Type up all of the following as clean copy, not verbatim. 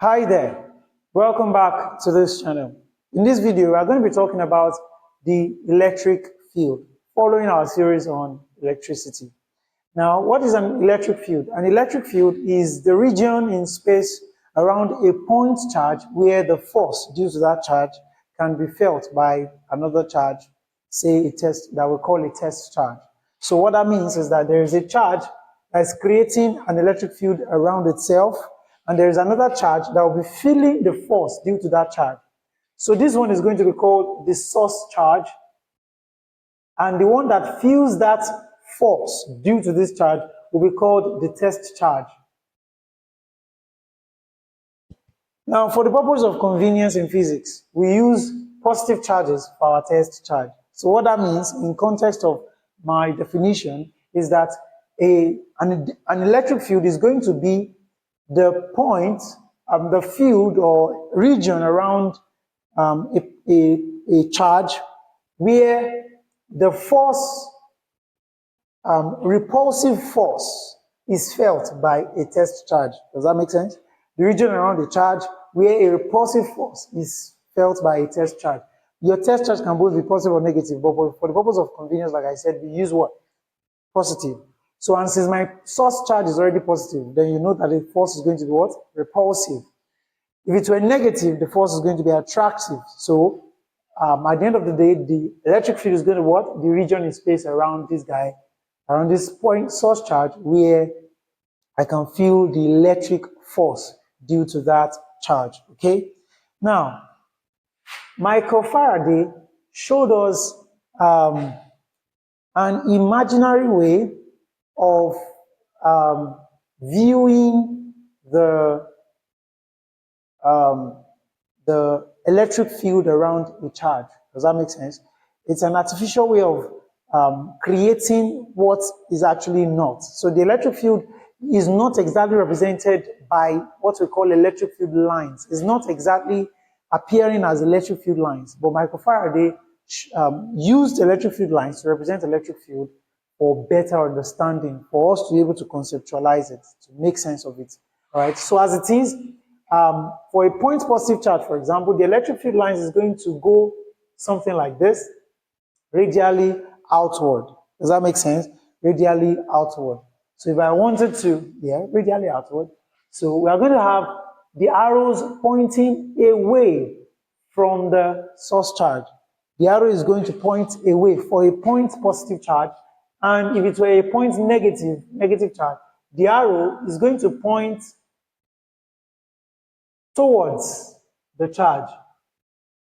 Hi there, welcome back to this channel. In this video, we are going to be talking about the electric field, following our series on electricity. Now, what is an electric field? An electric field is the region in space around a point charge where the force due to that charge can be felt by another charge, say a test that we call a test charge. So what that means is that there is a charge that's creating an electric field around itself, and there is another charge that will be feeling the force due to that charge. So this one is going to be called the source charge, and the one that feels that force due to this charge will be called the test charge. Now, for the purpose of convenience in physics, we use positive charges for our test charge. So what that means in context of my definition is that an electric field is going to be the point, the field or region around a charge where the force, repulsive force is felt by a test charge. Does that make sense? The region around the charge where a repulsive force is felt by a test charge. Your test charge can both be positive or negative, but for the purpose of convenience, like I said, we use what? Positive. So, and since my source charge is already positive, then you know that the force is going to be what? Repulsive. If it were negative, the force is going to be attractive. So, at the end of the day, the electric field is going to what? The region in space around this guy, around this point source charge, where I can feel the electric force due to that charge. Okay? Now, Michael Faraday showed us an imaginary way of viewing the electric field around a charge. Does that make sense? It's an artificial way of creating what is actually not. So the electric field is not exactly represented by what we call electric field lines. It's not exactly appearing as electric field lines, but Michael Faraday used electric field lines to represent electric field for better understanding, for us to be able to conceptualize it, to make sense of it. All right. So as it is, for a point positive charge, for example, the electric field lines is going to go something like this, radially outward. Does that make sense? Radially outward. So if I wanted to, radially outward. So we are going to have the arrows pointing away from the source charge. The arrow is going to point away for a point positive charge. And if it were a point negative charge, the arrow is going to point towards the charge.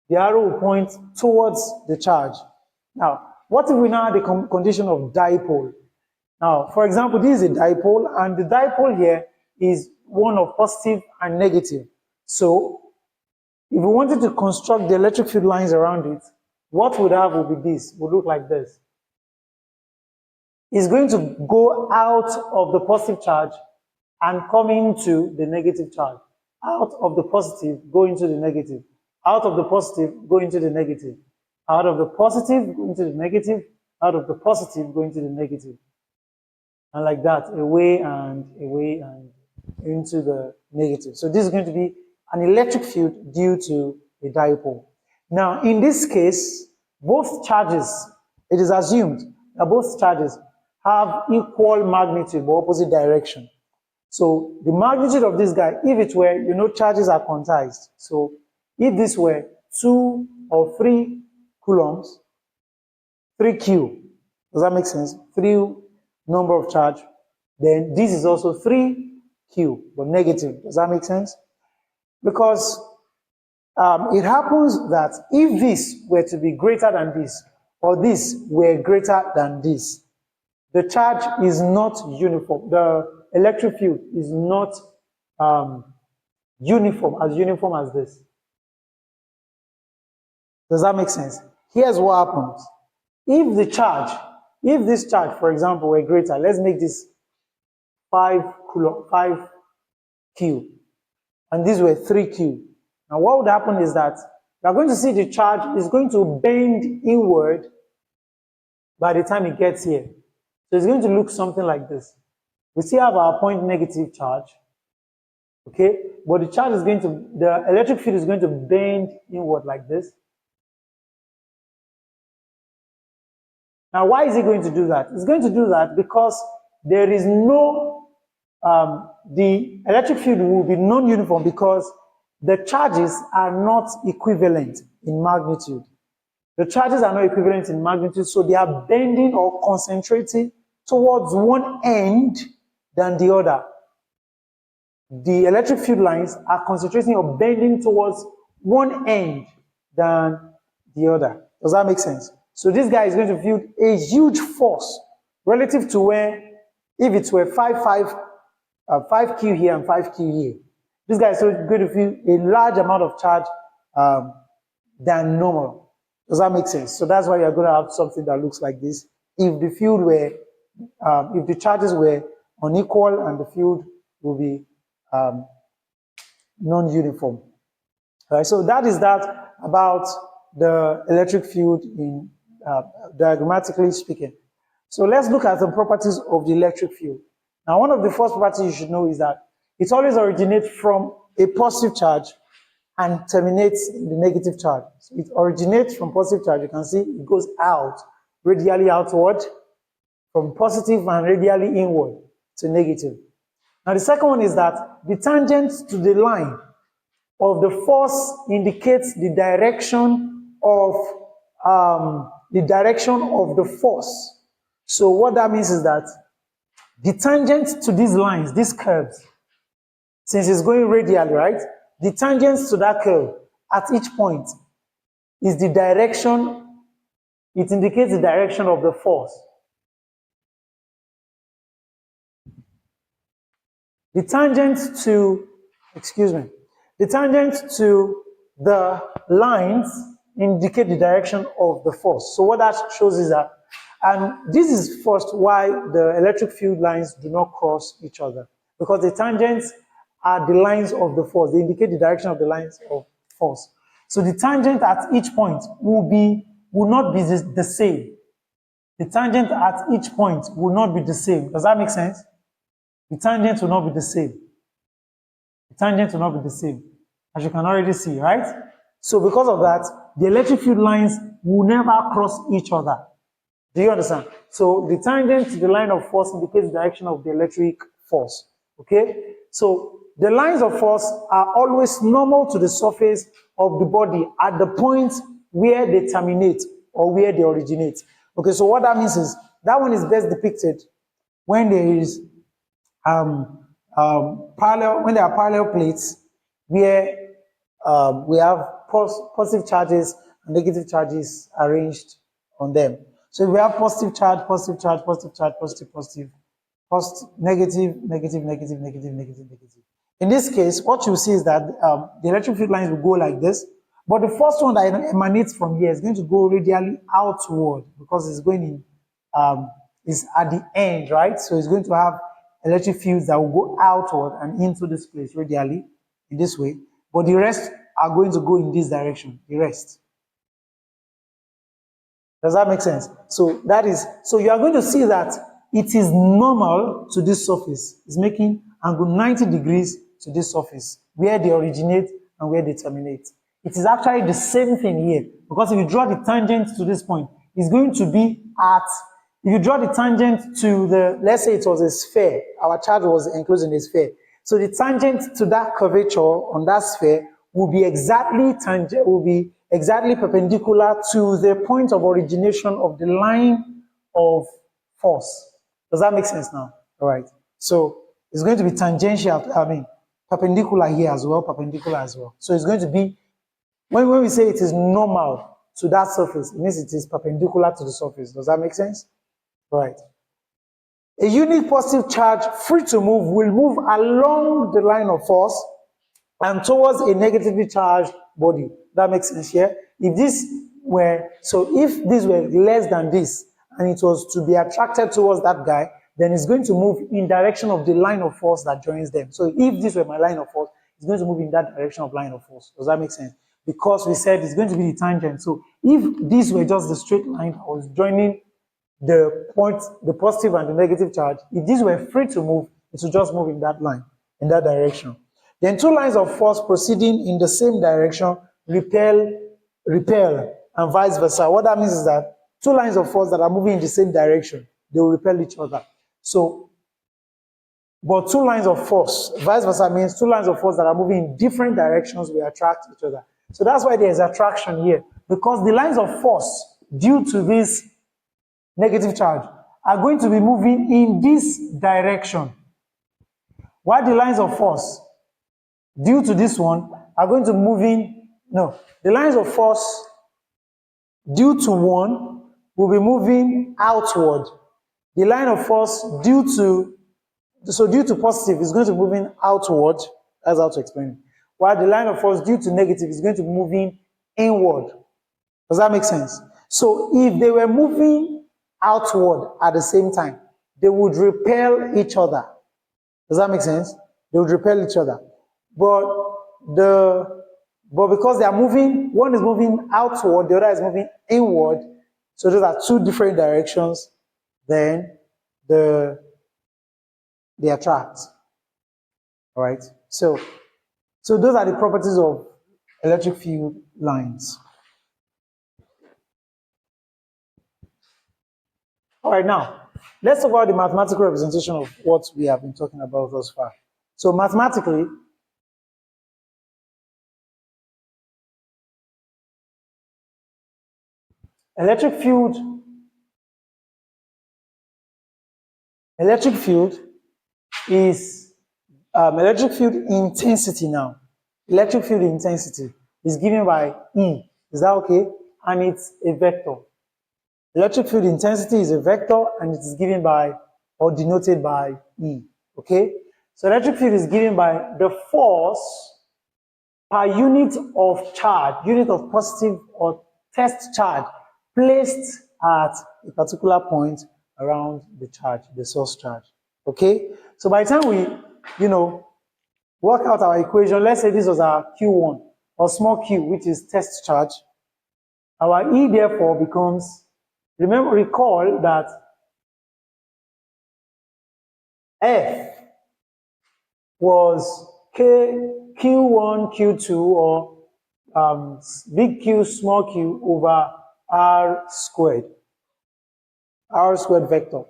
The arrow will point towards the charge. Now, what if we now have the condition of dipole? Now, for example, this is a dipole, and the dipole here is one of positive and negative. So, if we wanted to construct the electric field lines around it, what would have would be this, would look like this. It's going to go out of the positive charge and come into the negative charge. Out of the positive, go into the negative. Out of the positive, go into the negative. Out of the positive, go into the negative. Out of the positive, go into the negative. And like that, away and into the negative. So this is going to be an electric field due to a dipole. Now, in this case, both charges, it is assumed that both charges have equal magnitude but opposite direction. So the magnitude of this guy, if it were, charges are quantized. So if this were 2 or 3 coulombs, 3Q, does that make sense? 3 number of charge, then this is also 3Q, but negative. Does that make sense? Because it happens that if this were to be greater than this, or this were greater than this, the charge is not uniform. The electric field is not uniform as this. Does that make sense? Here's what happens. If this charge, for example, were greater, let's make this 5Q, and these were 3Q. Now what would happen is that you are going to see the charge is going to bend inward by the time it gets here. So it's going to look something like this. We still have our point negative charge, Okay, but the electric field is going to bend inward like this. Now, why is it going to do that? It's going to do that because there is no, the electric field will be non-uniform because the charges are not equivalent in magnitude. The charges are not equivalent in magnitude, so they are bending or concentrating towards one end than the other. The electric field lines are concentrating or bending towards one end than the other. Does that make sense? So this guy is going to feel a huge force relative to where, if it were 5Q here and 5Q here, this guy is going to feel a large amount of charge than normal. Does that make sense? So that's why you're going to have something that looks like this. If the field were, if the charges were unequal and the field will be non-uniform. All right, so that is that about the electric field in diagrammatically speaking. So let's look at the properties of the electric field. Now, one of the first properties you should know is that it always originates from a positive charge and terminates in the negative charge. So it originates from positive charge. You can see it goes out, radially outward, from positive and radially inward to negative. Now, the second one is that the tangent to the line of the force indicates the direction of the force. So what that means is that the tangent to these lines, these curves, since it's going radially, right? The tangent to that curve at each point is the direction, it indicates the direction of the force. The tangent to, the tangent to the lines indicate the direction of the force. So what that shows is that, and this is first why the electric field lines do not cross each other, because the tangents are the lines of the force. They indicate the direction of the lines of force. So the tangent at each point will not be the same. The tangent at each point will not be the same. Does that make sense? The tangent will not be the same. The tangent will not be the same, as you can already see, right? So because of that, the electric field lines will never cross each other. Do you understand? So the tangent to the line of force indicates the direction of the electric force. Okay? So the lines of force are always normal to the surface of the body at the point where they terminate or where they originate. Okay, so what that means is that one is best depicted when there is when there are parallel plates where we have positive charges and negative charges arranged on them. So if we have positive charge, positive charge, positive charge, positive, positive, negative, negative, negative, negative, negative, negative. In this case, what you see is that the electric field lines will go like this, but the first one that emanates from here is going to go radially outward because it's going in, is at the end, right? So it's going to have electric fields that will go outward and into this place radially in this way, but the rest are going to go in this direction, the rest. Does that make sense? So so you are going to see that it is normal to this surface. It's making angle 90 degrees to this surface, where they originate and where they terminate. It is actually the same thing here, because if you draw the tangent to this point, it's going to be at, if you draw the tangent to the, let's say it was a sphere, our charge was enclosed in a sphere. So the tangent to that curvature on that sphere will be exactly perpendicular to the point of origination of the line of force. Does that make sense now? All right. So it's going to be tangential, perpendicular here as well, perpendicular as well. So it's going to be, when we say it is normal to that surface, it means it is perpendicular to the surface. Does that make sense? All right. A unit positive charge free to move will move along the line of force and towards a negatively charged body. That makes sense here. If this were less than this, and it was to be attracted towards that guy, then it's going to move in direction of the line of force that joins them. So if this were my line of force, it's going to move in that direction of line of force. Does that make sense? Because we said it's going to be the tangent. So if this were just the straight line that was joining the point, the positive and the negative charge, if these were free to move, it would just move in that line, in that direction. Then two lines of force proceeding in the same direction repel, and vice versa. What that means is that two lines of force that are moving in the same direction, they will repel each other. So, but two lines of force, vice versa, means two lines of force that are moving in different directions will attract each other. So that's why there is attraction here, because the lines of force due to this negative charge are going to be moving in this direction, while the lines of force due to this one are going to move in, no, the lines of force due to one will be moving outward. The line of force due to positive is going to be moving outward. That's how to explain it. While the line of force due to negative is going to be moving inward. Does that make sense? So if they were moving outward at the same time, they would repel each other. Does that make sense? They would repel each other. But because they are moving, one is moving outward, the other is moving inward, so those are two different directions, then they attract. All right? So those are the properties of electric field lines. All right, now, let's talk about the mathematical representation of what we have been talking about thus far. So mathematically, electric field is electric field intensity now. Electric field intensity is given by E. Is that okay? And it's a vector. Electric field intensity is a vector and it is given by or denoted by E. Okay? So electric field is given by the force per unit of charge, unit of positive or test charge placed at a particular point around the charge, the source charge. Okay? So by the time we, work out our equation, let's say this was our Q1 or small q, which is test charge, our E therefore becomes, recall that F was Q1, Q2, or big Q, small q over R squared vector.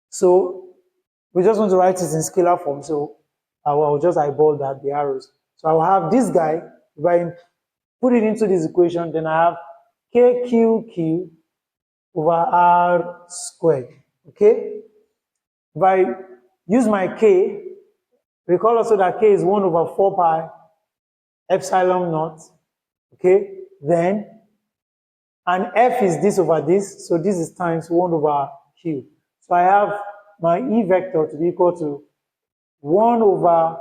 So we just want to write it in scalar form, so I will just eyeball that, the arrows. So I will have this guy, if I put it into this equation, then I have KQQ over R squared, okay? If I use my K, recall also that K is 1 over 4 pi epsilon naught, okay? Then, and F is this over this, so this is times 1 over Q. So I have my E vector to be equal to 1 over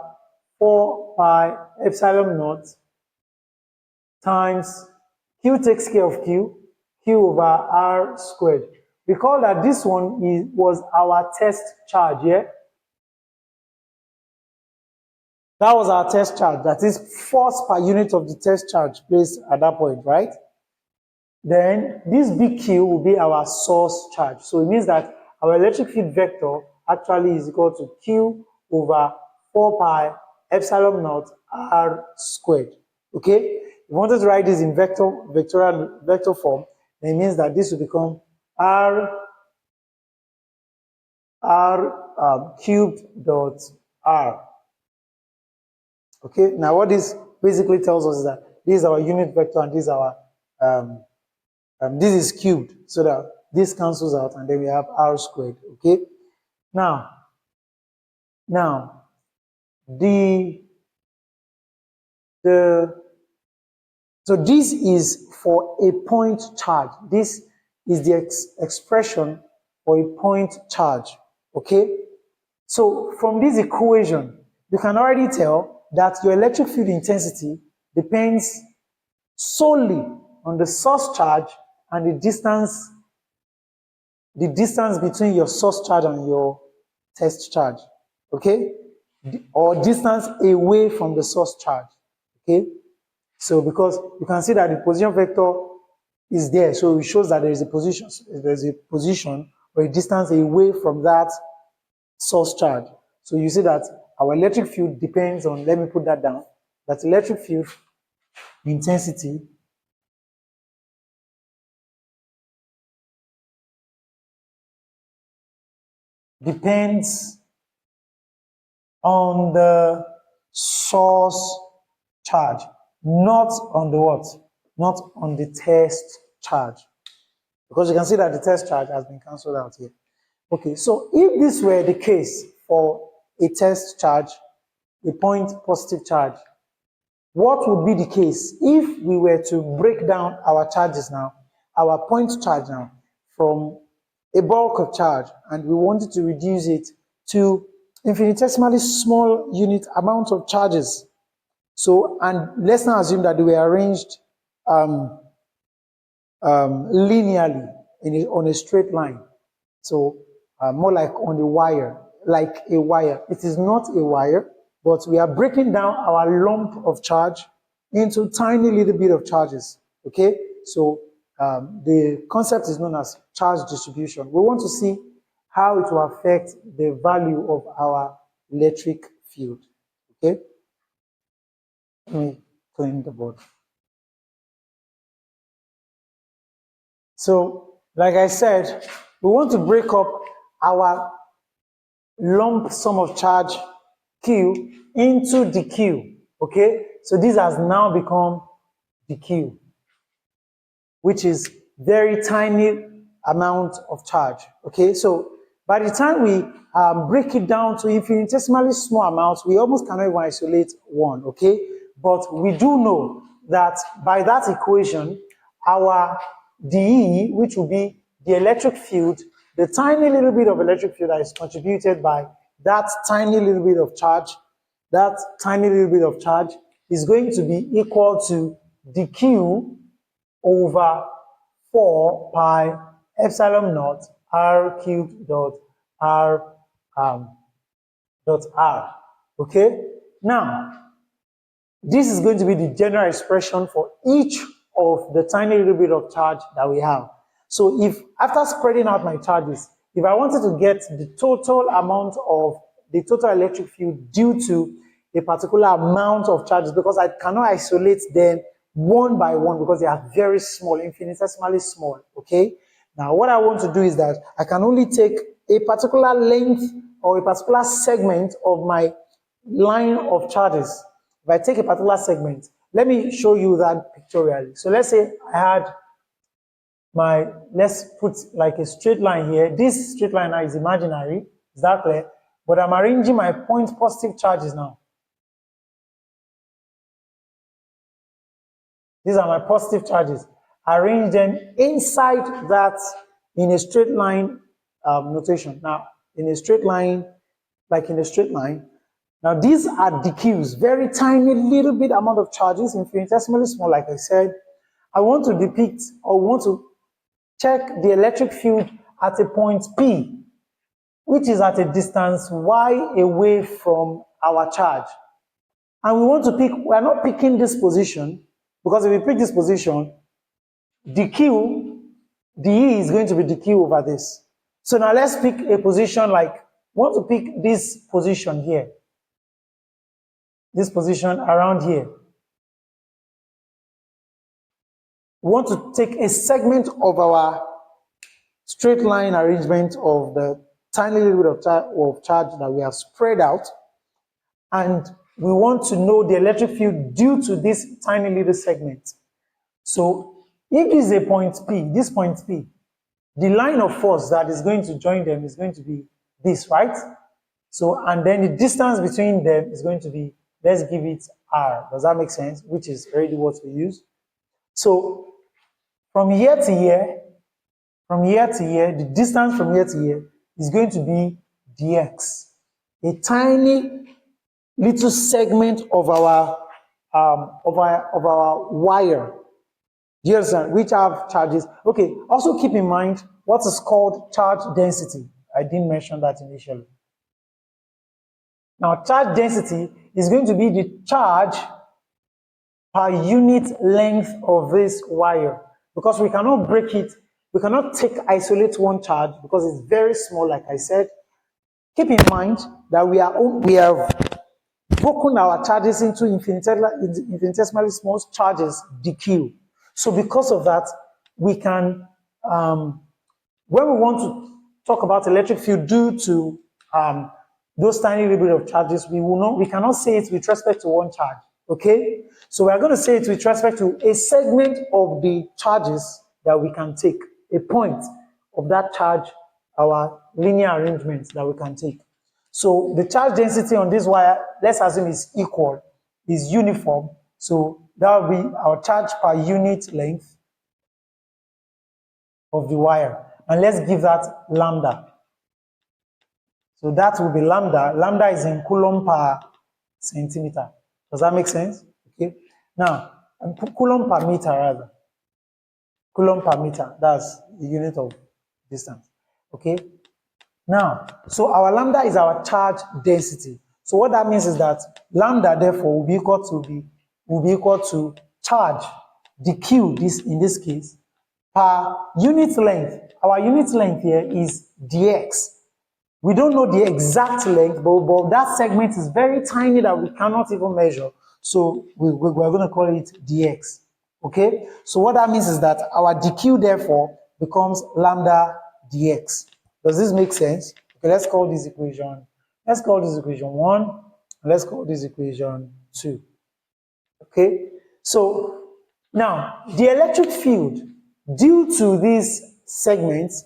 4 pi epsilon naught times Q takes care of Q over R squared. Recall that this one was our test charge, yeah? That was our test charge, that is force per unit of the test charge placed at that point, right? Then this big Q will be our source charge. So it means that our electric field vector actually is equal to Q over 4 pi epsilon naught R squared, okay? If you wanted to write this in vector form, then it means that this will become R cubed dot R. Okay, now what this basically tells us is that this is our unit vector and this is our this is cubed, so that this cancels out and then we have R squared. Okay, now so this is for a point charge. This is the expression for a point charge. Okay, so from this equation, you can already tell that your electric field intensity depends solely on the source charge and the distance between your source charge and your test charge, okay? Or distance away from the source charge, okay? So because you can see that the position vector is there, so it shows that there is a position or a distance away from that source charge. So you see that our electric field depends on, let me put that down, that electric field intensity depends on the source charge, not on the what? Not on the test charge. Because you can see that the test charge has been cancelled out here. Okay, so if this were the case for a test charge, a point positive charge, what would be the case if we were to break down our charges now, our point charge now, from a bulk of charge, and we wanted to reduce it to infinitesimally small unit amount of charges. So, and let's now assume that they were arranged linearly on a straight line. So, more like on a wire, like a wire. It is not a wire, but we are breaking down our lump of charge into tiny little bit of charges, okay? So the concept is known as charge distribution. We want to see how it will affect the value of our electric field, okay? Let me clean the board. So, like I said, we want to break up our lump sum of charge Q into the Q, okay? So this has now become the Q, which is very tiny amount of charge, okay? So by the time we break it down to infinitesimally small amounts, we almost cannot even isolate one, okay? But we do know that by that equation, our dE, which will be the electric field, the tiny little bit of electric field that is contributed by that tiny little bit of charge, that tiny little bit of charge is going to be equal to dQ over 4 pi epsilon naught r cubed dot r dot r. Okay? Now, this is going to be the general expression for each of the tiny little bit of charge that we have. So if, after spreading out my charges, if I wanted to get the total amount of the total electric field due to a particular amount of charges, because I cannot isolate them one by one because they are very small, infinitesimally small, okay? Now, what I want to do is that I can only take a particular length or a particular segment of my line of charges. If I take a particular segment, let me show you that pictorially. So let's say I had let's put like a straight line here. This straight line now is imaginary, is that clear? But I'm arranging my point positive charges now. These are my positive charges. Arrange them inside that in a straight line notation. Now, in a straight line, like in a straight line, now these are dQs, very tiny little bit amount of charges, infinitesimally small, like I said. I want to depict or want to check the electric field at a point P, which is at a distance y away from our charge. And we want to pick, we're not picking this position, because if we pick this position, dE is going to be dQ over this. So now let's pick a position like, we want to pick this position here. This position around here. We want to take a segment of our straight line arrangement of the tiny little bit of charge that we have spread out, and we want to know the electric field due to this tiny little segment. So if this is a point P, this point P, the line of force that is going to join them is going to be this, right? So, and then the distance between them is going to be, let's give it R. Does that make sense? Which is already what we use. So from here to here, the distance from here to here is going to be dx, a tiny little segment of our wire. Do you understand? Which have charges. Okay. Also keep in mind what is called charge density. I didn't mention that initially. Now, charge density is going to be the charge per unit length of this wire, because we cannot break it. We cannot isolate one charge because it's very small, like I said. Keep in mind that we have broken our charges into infinitesimally small charges, dq. So because of that, we can, when we want to talk about electric field due to those tiny little bit of charges, we cannot say it with respect to one charge, okay? So we are going to say it with respect to a segment of the charges that we can take, a point of that charge, our linear arrangements that we can take. So the charge density on this wire, let's assume is equal, is uniform. So that will be our charge per unit length of the wire. And let's give that lambda. So that will be lambda. Lambda is in coulomb per centimeter. Does that make sense? Okay. Now, coulomb per meter rather. Coulomb per meter, that's the unit of distance. Okay. Now, so our lambda is our charge density. So what that means is that lambda therefore will be equal to charge dq, in this case, per unit length. Our unit length here is dx. We don't know the exact length, but that segment is very tiny that we cannot even measure. So we're going to call it dx. Okay? So what that means is that our dq therefore becomes lambda dx. Does this make sense? Okay, let's call this equation 1, and let's call this equation 2. Okay? So now the electric field due to these segments,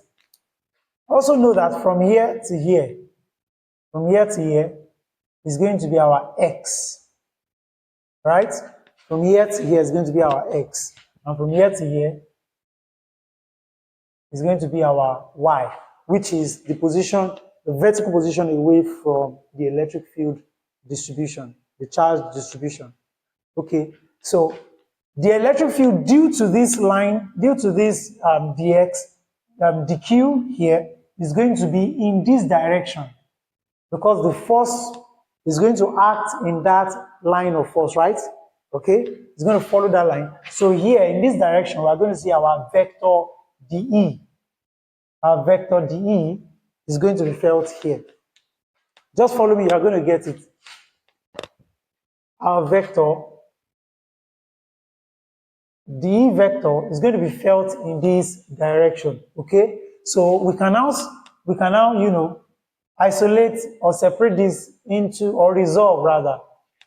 also know that from here to here is going to be our x, right? From here to here is going to be our x, and from here to here is going to be our y, which is the position, the vertical position away from the electric field distribution, the charge distribution. Okay, so the electric field due to this line, due to this dx, dq here is going to be in this direction, because the force is going to act in that line of force, right? Okay, it's going to follow that line. So here in this direction, we are going to see our vector dE. Our vector dE is going to be felt here. Just follow me, you are going to get it. Our vector dE vector is going to be felt in this direction. Okay, so we can now you know, isolate or separate this into, or resolve rather,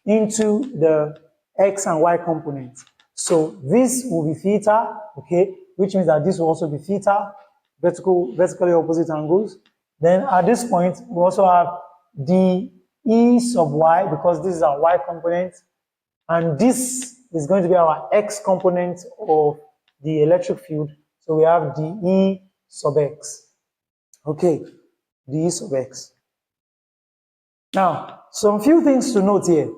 into the x and y components. So this will be theta, okay, which means that this will also be theta, vertically opposite angles. Then at this point, we also have dE sub y, because this is our y component, and this is going to be our x component of the electric field. So we have dE sub x. Okay, dE sub x. Now, some few things to note here.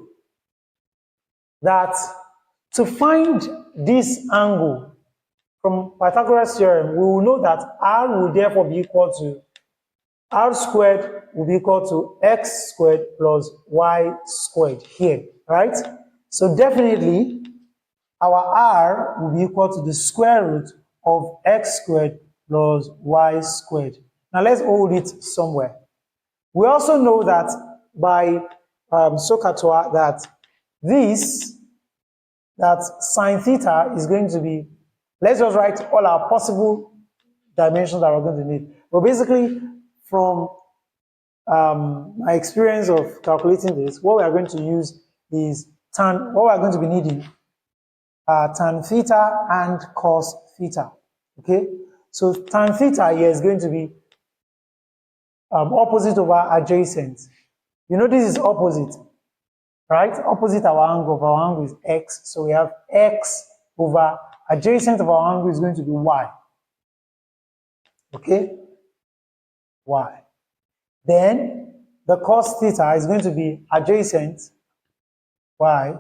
That to find this angle from Pythagoras theorem, we will know that r will therefore be equal to, r squared will be equal to x squared plus y squared here, right? So definitely our r will be equal to the square root of x squared plus y squared. Now let's hold it somewhere. We also know that by SOHCAHTOA that sine theta is going to be, let's just write all our possible dimensions that we're going to need. But basically, from my experience of calculating this, what we are going to use is what we are going to be needing tan theta and cos theta. Okay, so tan theta here is going to be opposite over adjacent. You know this is opposite, right? Opposite our angle is x, so we have x over adjacent of our angle is going to be y. Okay, y. Then the cos theta is going to be adjacent y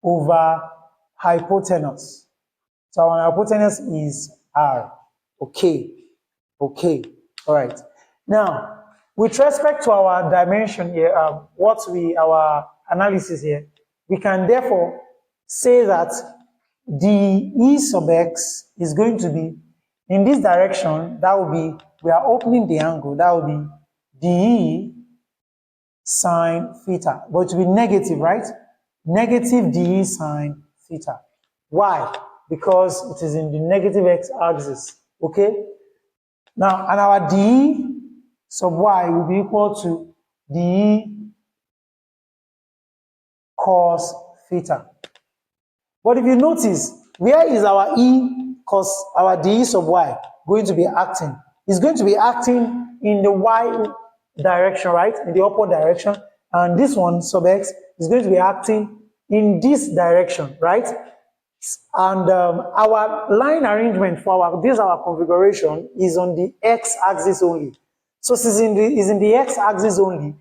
over hypotenuse. So our hypotenuse is r. Okay, okay, all right. Now, with respect to our dimension here, our analysis here, we can therefore say that dE sub x is going to be in this direction. That will be, we are opening the angle, that will be dE sine theta. But it will be negative, right? Negative dE sine theta. Why? Because it is in the negative x-axis. Okay? Now, and our dE sub y will be equal to dE cos theta. But if you notice, where is our E cos, our dE sub y going to be acting? It's going to be acting in the y direction, right? In the upward direction. And this one, sub x, is going to be acting in this direction, right? And our line arrangement for our configuration is on the x-axis only. So since is in the x-axis only,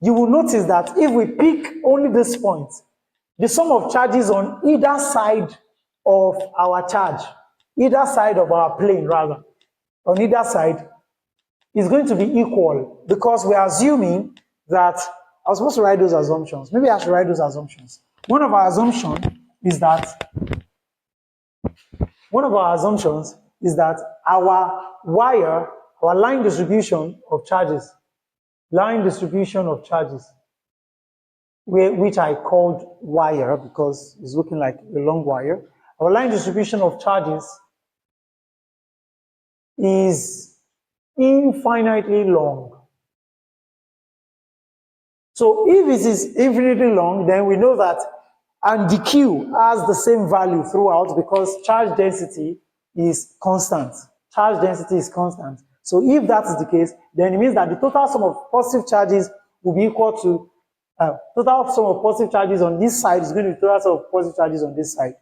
you will notice that if we pick only this point, the sum of charges on either side of our charge, either side of our plane rather, on either side, is going to be equal, because we are assuming that, I was supposed to write those assumptions. Maybe I should write those assumptions. One of our assumptions is that our wire, our line distribution of charges, which I called wire because it's looking like a long wire. Our line distribution of charges is infinitely long. So if it is infinitely long, then we know that, and the Q has the same value throughout because charge density is constant. Charge density is constant. So if that is the case, then it means that the total sum of positive charges will be equal to total sum of positive charges on this side is going to be total sum of positive charges on this side.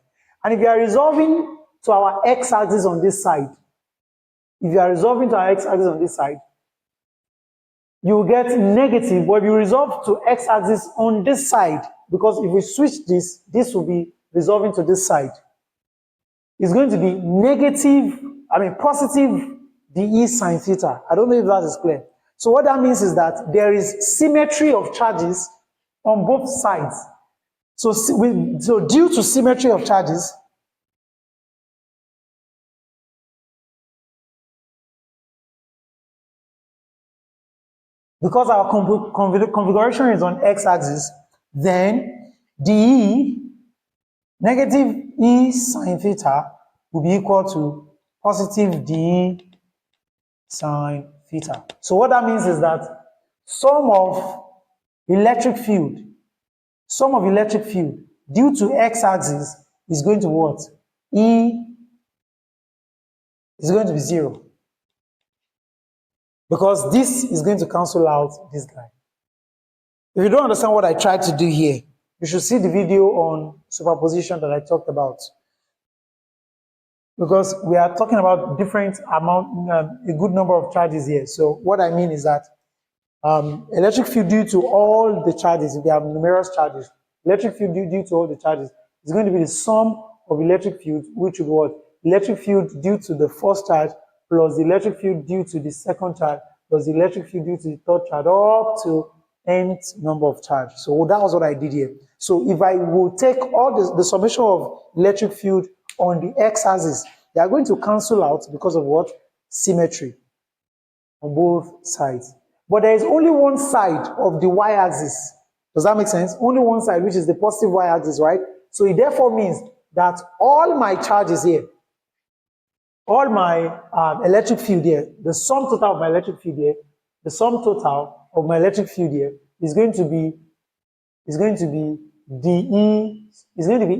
And if you are resolving to our x-axis on this side, you will get negative, but if you resolve to x-axis on this side, because if we switch this, this will be resolving to this side. It's going to be positive dE sine theta. I don't know if that is clear. So what that means is that there is symmetry of charges on both sides. So due to symmetry of charges, because our configuration is on x-axis, then dE, negative E sine theta, will be equal to positive dE sine theta. So what that means is that sum of electric field due to x-axis is going to what? E is going to be 0. Because this is going to cancel out this guy. If you don't understand what I tried to do here, you should see the video on superposition that I talked about. Because we are talking about different amount, a good number of charges here. So what I mean is that electric field due to all the charges, if they have numerous charges, electric field due to all the charges is going to be the sum of electric field, which would what? Electric field due to the first charge plus the electric field due to the second charge plus the electric field due to the third charge up to nth number of charge. So that was what I did here. So if I will take all the summation of electric field on the x-axis, they are going to cancel out because of what? Symmetry on both sides. But there is only one side of the y-axis. Does that make sense? Only one side, which is the positive y-axis, right? So it therefore means that all my charges here, all my electric field here, the sum total of my electric field here, the sum total of my electric field here is going to be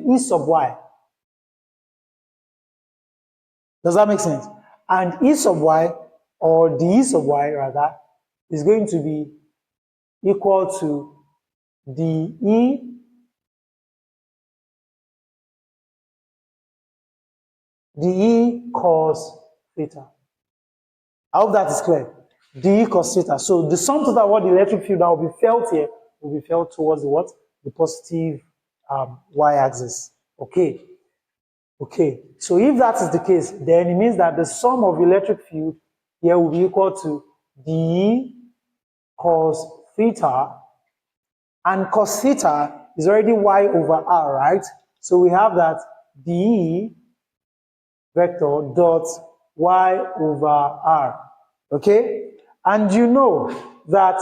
E sub y. Does that make sense? And E sub y, or dE sub y rather, is going to be equal to dE cos theta. I hope that is clear. dE cos theta. So the sum total of what the electric field that will be felt here will be felt towards the what? The positive y-axis. Okay. Okay. So if that is the case, then it means that the sum of electric field here will be equal to dE cos theta, and cos theta is already y over r, right? So we have that dE dot y over r. Okay? And you know that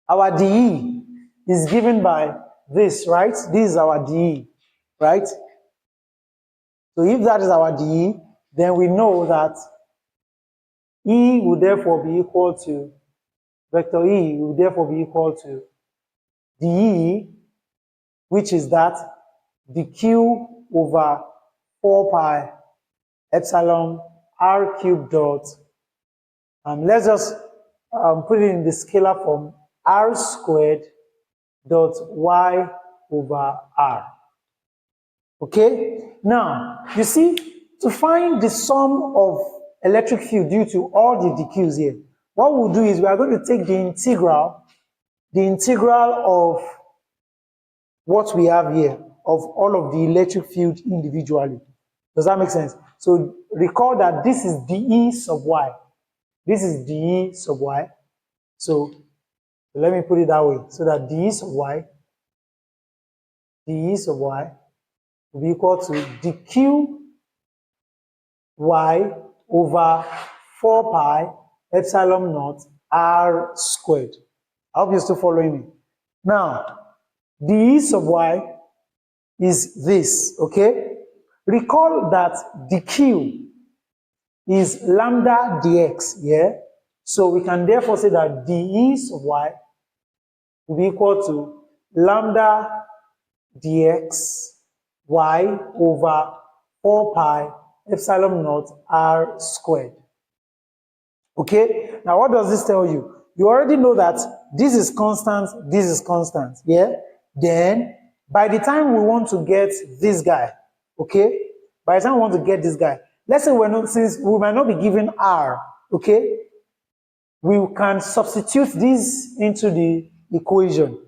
our dE is given by this, right? This is our dE, right? So if that is our dE, then we know that E will therefore be equal to, vector E will therefore be equal to dE, which is that dq over 4 pi epsilon r cubed dot, let's just put it in the scalar form, r squared dot y over r. Okay? Now, you see, to find the sum of electric field due to all the dq's here, what we'll do is we are going to take the integral of what we have here, of all of the electric field individually. Does that make sense? So recall that this is dE sub y. This is dE sub y. So let me put it that way. So that dE sub y will be equal to dq y over 4 pi epsilon naught r squared. I hope you're still following me. Now, dE sub y is this, okay? Recall that dq is lambda dx, yeah? So we can therefore say that dE sub y will be equal to lambda dx y over 4 pi epsilon naught r squared. Okay? Now what does this tell you? You already know that this is constant, yeah? Then, by the time we want to get this guy, okay? By the time we want to get this guy, let's say since we might not be given r, okay? We can substitute this into the equation.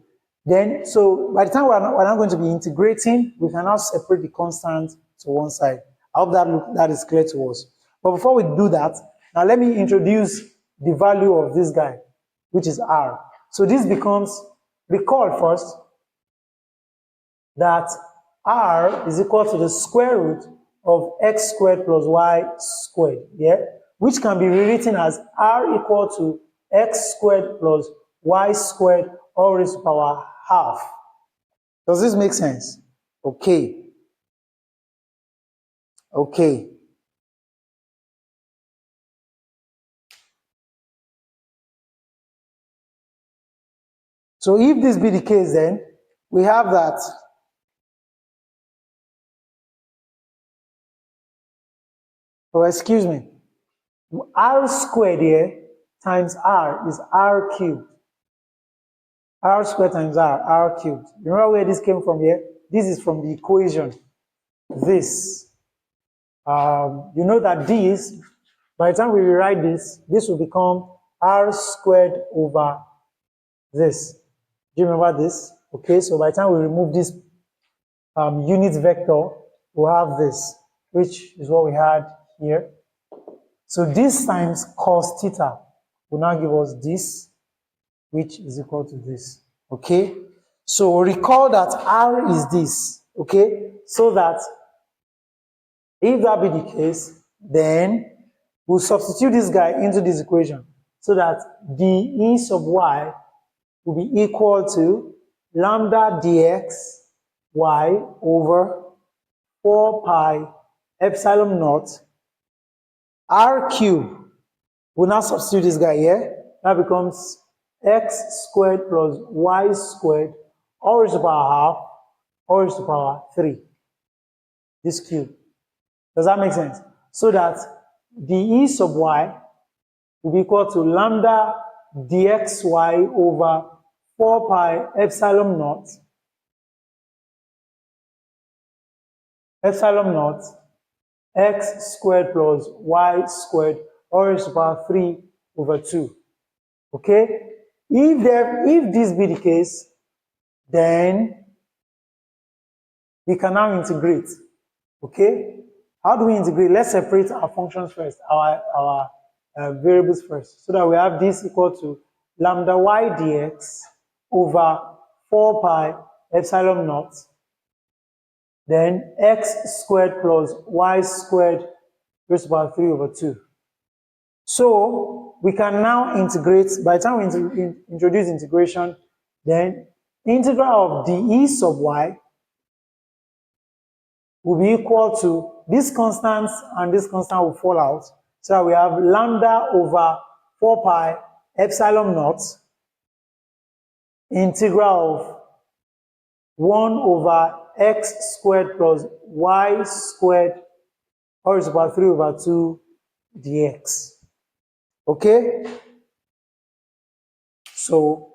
Then, so by the time we're not going to be integrating, we can now separate the constant to one side. I hope that is clear to us. But before we do that, now let me introduce the value of this guy, which is r. So this becomes, recall first, that r is equal to the square root of x squared plus y squared, yeah? Which can be rewritten as r equal to x squared plus y squared all raised to the power half. Does this make sense? Okay. Okay. So if this be the case, then we have that excuse me, r squared here times r is r cubed. R squared times r cubed. Remember where this came from here? This is from the equation. This. You know that this, by the time we rewrite this, this will become r squared over this. Do you remember this? Okay, so by the time we remove this unit vector, we'll have this, which is what we had here. So this times cos theta will now give us this, which is equal to this, okay? So recall that r is this, okay? So that if that be the case, then we'll substitute this guy into this equation so that dE sub y will be equal to lambda dx y over 4 pi epsilon naught r cubed. We'll now substitute this guy here. That becomes x squared plus y squared all raised to the power half all raised to the power 3. This cube. Does that make sense? So that dE sub y will be equal to lambda dxy over 4 pi epsilon naught x squared plus y squared all raised to the power 3 over 2. Okay? If this be the case, then we can now integrate. Okay? How do we integrate? Let's separate our functions first, our variables first, so that we have this equal to lambda y dx over 4 pi epsilon naught, then x squared plus y squared raised to the power 3 over 2. So we can now integrate. By the time we introduce integration, then integral of dE sub y will be equal to this constant, and this constant will fall out. So that we have lambda over 4 pi epsilon naught integral of 1 over x squared plus y squared or is about 3 over 2 dx. Okay? So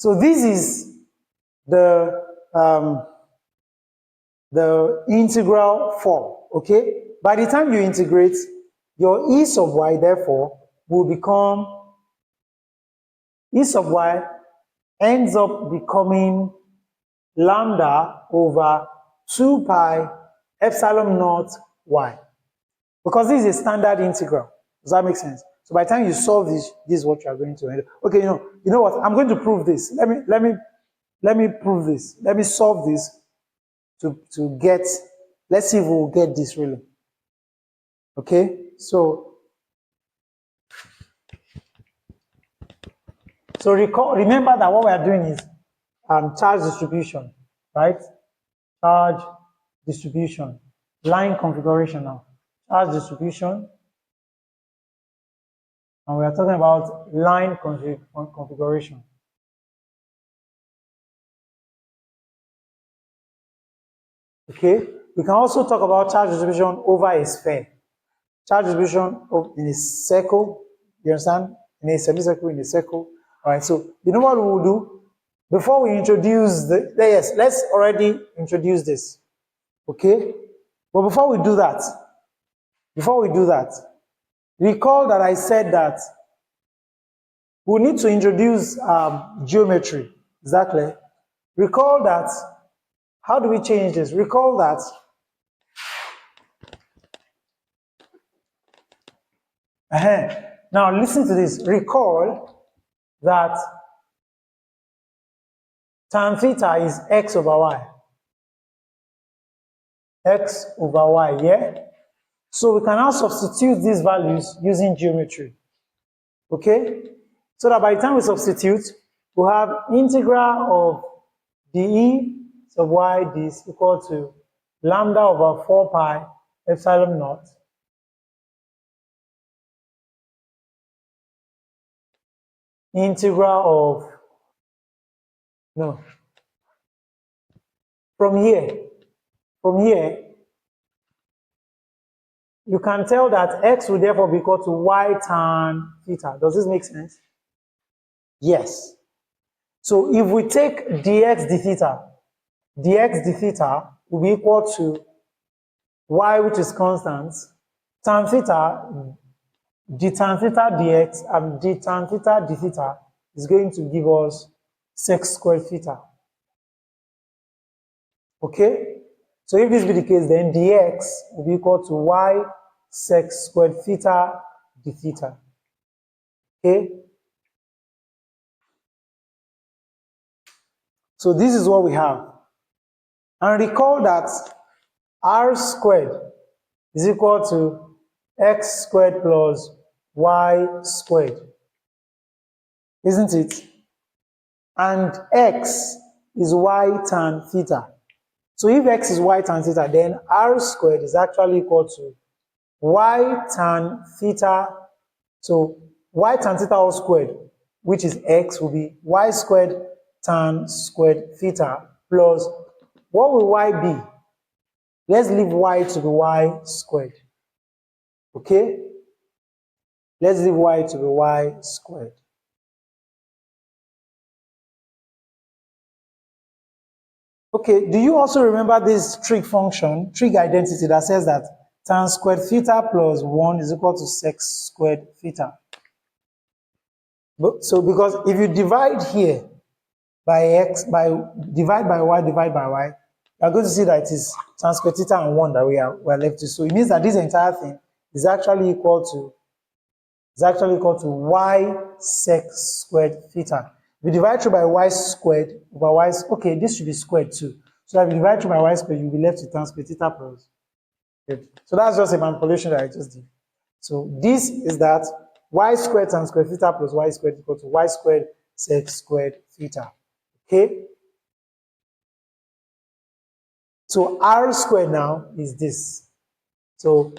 this is the integral form. Okay? By the time you integrate, your e sub y therefore will become, e sub y ends up becoming lambda over 2 pi epsilon naught y. Because this is a standard integral. Does that make sense? So by the time you solve this, this is what you are going to end up. Okay, you know what? I'm going to prove this. Let me prove this. Let me solve this to get, let's see if we'll get this really. Okay, so remember that what we are doing is charge distribution, right? Charge distribution, line configuration now. Charge distribution, and we are talking about line configuration. Okay, we can also talk about charge distribution over a sphere. Charge distribution in a circle, you understand? In a semicircle, in a circle. All right, so you know what we will do? Before we introduce yes, let's already introduce this. Okay? But before we do that, recall that I said that we need to introduce geometry. Exactly. Recall that, how do we change this? Recall that now listen to this. Recall that tan theta is x over y. X over y, yeah? So we can now substitute these values using geometry. Okay? So that by the time we substitute, we'll have integral of dE sub y this equal to lambda over 4 pi epsilon naught integral of, from here, you can tell that x will therefore be equal to y tan theta. Does this make sense? Yes. So if we take dx d theta will be equal to y, which is constant, tan theta, d tan theta dx, and d tan theta d theta is going to give us sec squared theta. Okay? So if this be the case, then dx will be equal to y sec squared theta d theta. Okay? So this is what we have. And recall that r squared is equal to x squared plus y squared. Isn't it? And x is y tan theta. So if x is y tan theta, then r squared is actually equal to y tan theta. So y tan theta all squared, which is x, will be y squared tan squared theta plus, what will y be? Let's leave y to be y squared. Okay? Let's leave y to be y squared. Okay, do you also remember this trig function, trig identity that says that tan squared theta plus 1 is equal to sec squared theta? So because if you divide here by x, divide by y, you're going to see that it is tan squared theta and 1 that we're left with. So it means that this entire thing is actually equal to y sec squared theta. If you divide through by y squared over y, okay, this should be squared too. So if you divide through by y squared, you'll be left with tan squared theta plus. Good. So that's just a manipulation that I just did. So this is that y squared times square theta plus y squared equal to y squared sec squared theta. Okay? So r squared now is this. So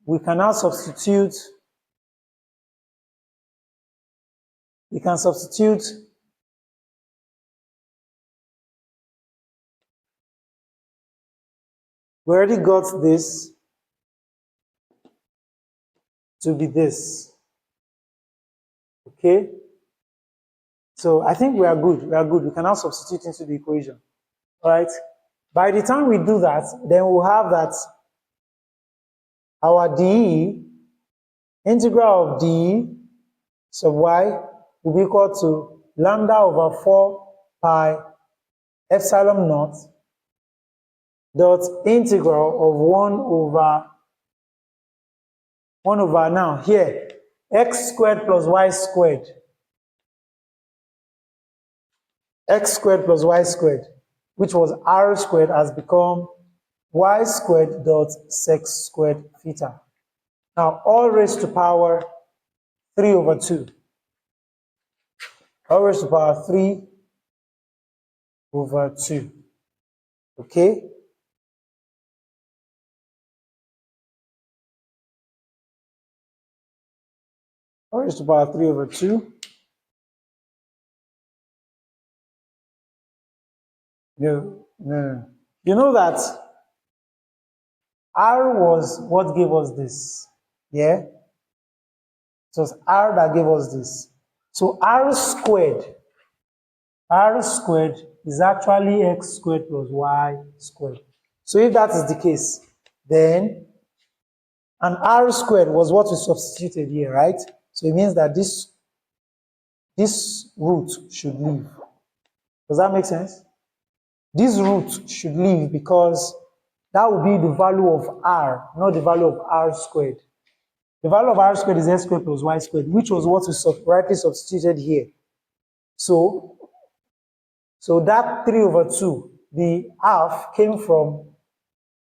we can now substitute, we already got this to be this. Okay? So I think we are good. We are good. We can now substitute into the equation. All right? By the time we do that, then we'll have that our dE, integral of dE sub y will be equal to lambda over 4 pi epsilon naught dot integral of 1 over now here x squared plus y squared, which was r squared, has become y squared dot sec squared theta. Now all raised to power 3 over 2. All raised to power 3 over 2. Okay? All raised to power 3 over 2. No. You know that r was what gave us this. Yeah? It was r that gave us this. So r squared is actually x squared plus y squared. So if that is the case, then and r squared was what we substituted here, right? So it means that this root should leave. Does that make sense? This root should leave because that will be the value of r, not the value of r squared. The value of r squared is x squared plus y squared, which was what we rightly substituted here. So that 3 over 2, the half came from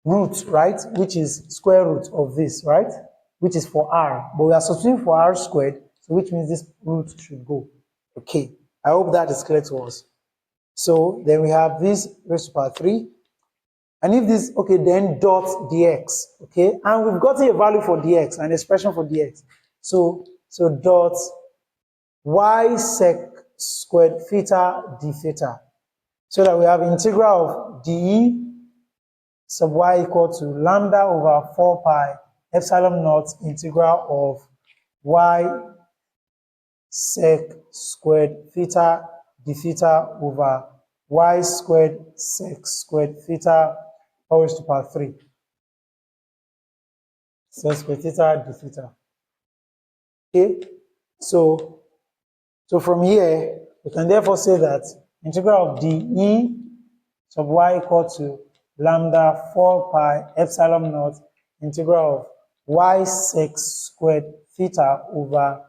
root, right? Which is square root of this, right? Which is for r. But we are substituting for r squared, so which means this root should go. Okay. I hope that is clear to us. So then we have this raised to power 3. And if this, okay, then dot dx, okay? And we've gotten a value for dx, an expression for dx. So dot y sec squared theta d theta. So that we have integral of dE sub y equal to lambda over 4 pi epsilon naught integral of y sec squared theta d theta over y squared sec squared theta all raised to power 3. Sec squared theta d theta. Okay, so from here we can therefore say that integral of dE sub y equal to lambda 4 pi epsilon naught integral of y sec squared theta over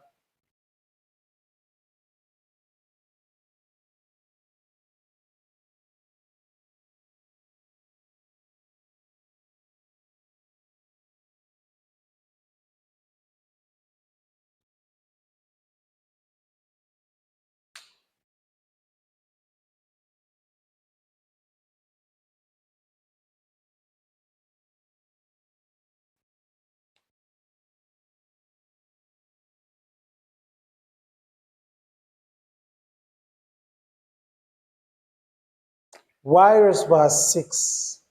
y raised to power 6.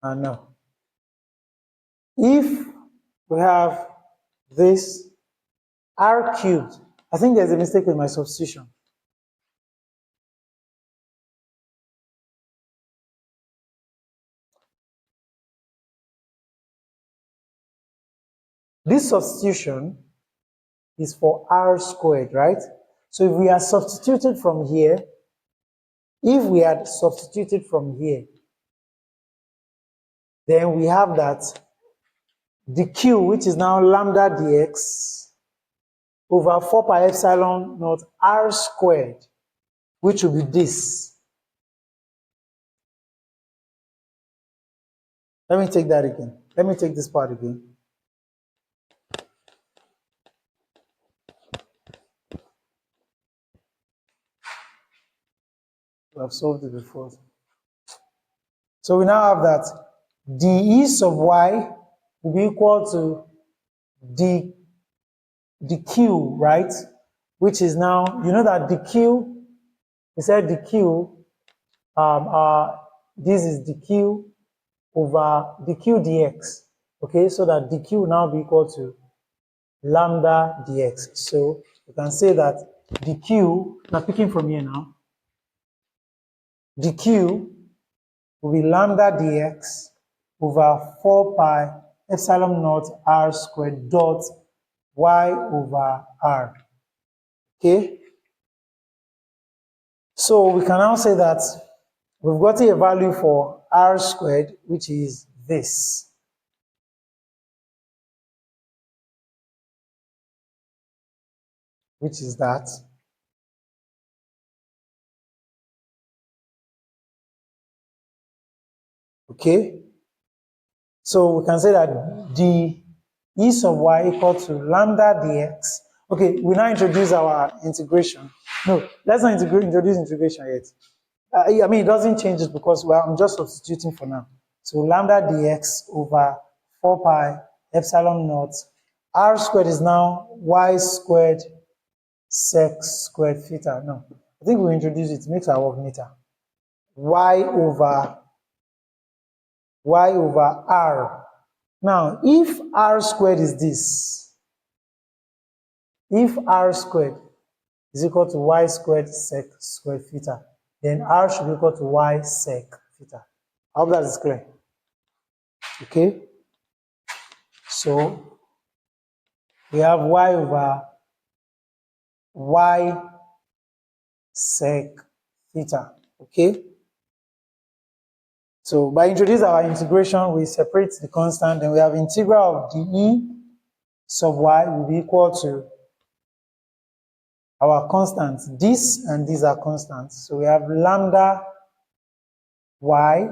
And now, if we have this r cubed, I think there's a mistake with my substitution. This substitution is for r squared, right? So if we are substituted from here, if we had substituted from here, then we have that the q, which is now lambda dx over 4 pi epsilon naught r squared, which will be this. Let me take that again. Let me take this part again. We have solved it before. So we now have that dE sub y will be equal to dq, right? Which is now, you know that dq, we said dq, this is dq over dq dx. Okay, so that dq will now be equal to lambda dx. So you can say that dq, now picking from here now, dq will be lambda dx over 4 pi epsilon naught r squared dot y over r. Okay? So we can now say that we've got a value for r squared, which is this. Which is that. Okay? So we can say that d e sub y equal to lambda dx. Okay, we now introduce our integration. No, let's not introduce integration yet. I mean, it doesn't change it because I'm just substituting for now. So lambda dx over 4 pi epsilon naught. R squared is now y squared sec squared theta. No, I think we introduce it, makes our work neater. Y over r. Now, if r squared is this, if r squared is equal to y squared sec squared theta, then r should be equal to y sec theta. I hope that is clear. Okay? So, we have y over y sec theta. Okay? So, by introducing our integration, we separate the constant, and we have integral of dE sub y will be equal to our constants. This and these are constants. So we have lambda y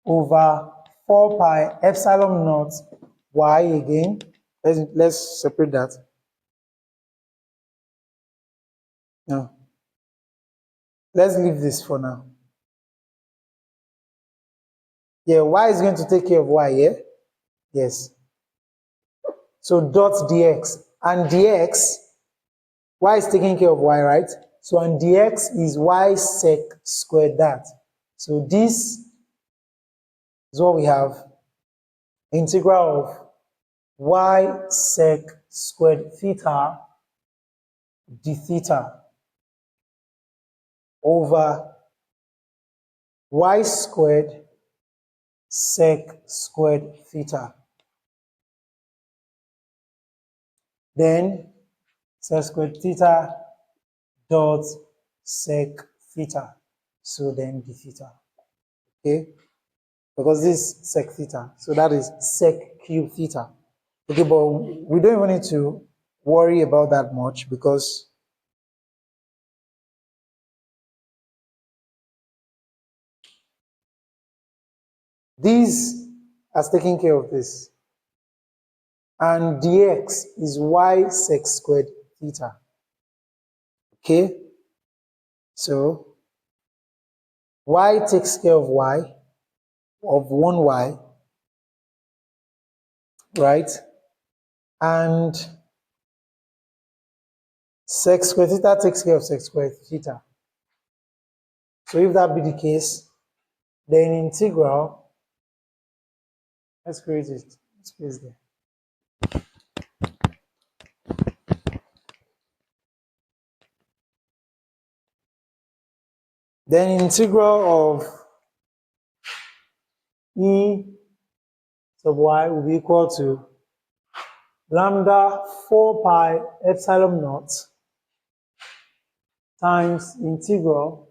over 4 pi epsilon naught y again. Let's separate that. No. Let's leave this for now. Yeah, y is going to take care of y, yeah? Yes. So dot dx. And dx, y is taking care of y, right? So and dx is y sec squared that. So this is what we have. Integral of y sec squared theta d theta over y squared sec squared theta. Then sec squared theta dot sec theta. So then d theta. Okay? Because this is sec theta. So that is sec cube theta. Okay, but we don't even need to worry about that much because this has taken care of this. And dx is y sec squared theta. Okay? So, y takes care of y, of 1y, right? And sec squared theta takes care of sec squared theta. So if that be the case, then integral, let's create it, space there. Then integral of e sub y will be equal to lambda 4 pi epsilon naught times integral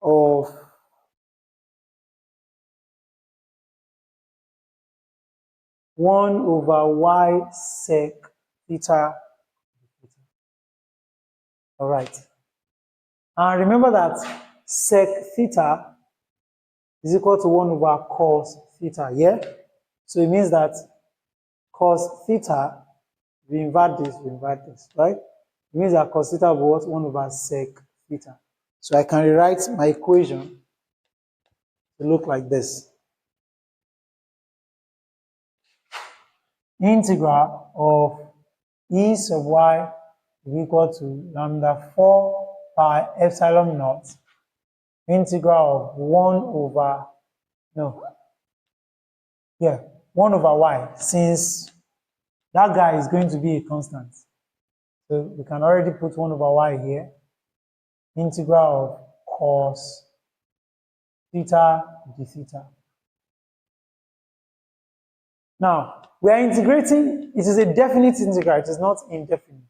of one over y sec theta. All right. And remember that sec theta is equal to 1 over cos theta, yeah? So it means that cos theta, we invert this, right? It means that cos theta will be 1 over sec theta. So I can rewrite my equation to look like this. Integral of e sub y is equal to lambda 4 pi epsilon naught, integral of 1 over, 1 over y, since that guy is going to be a constant. So we can already put 1 over y here, integral of cos theta d theta. Now, we are integrating, it is a definite integral, it is not indefinite.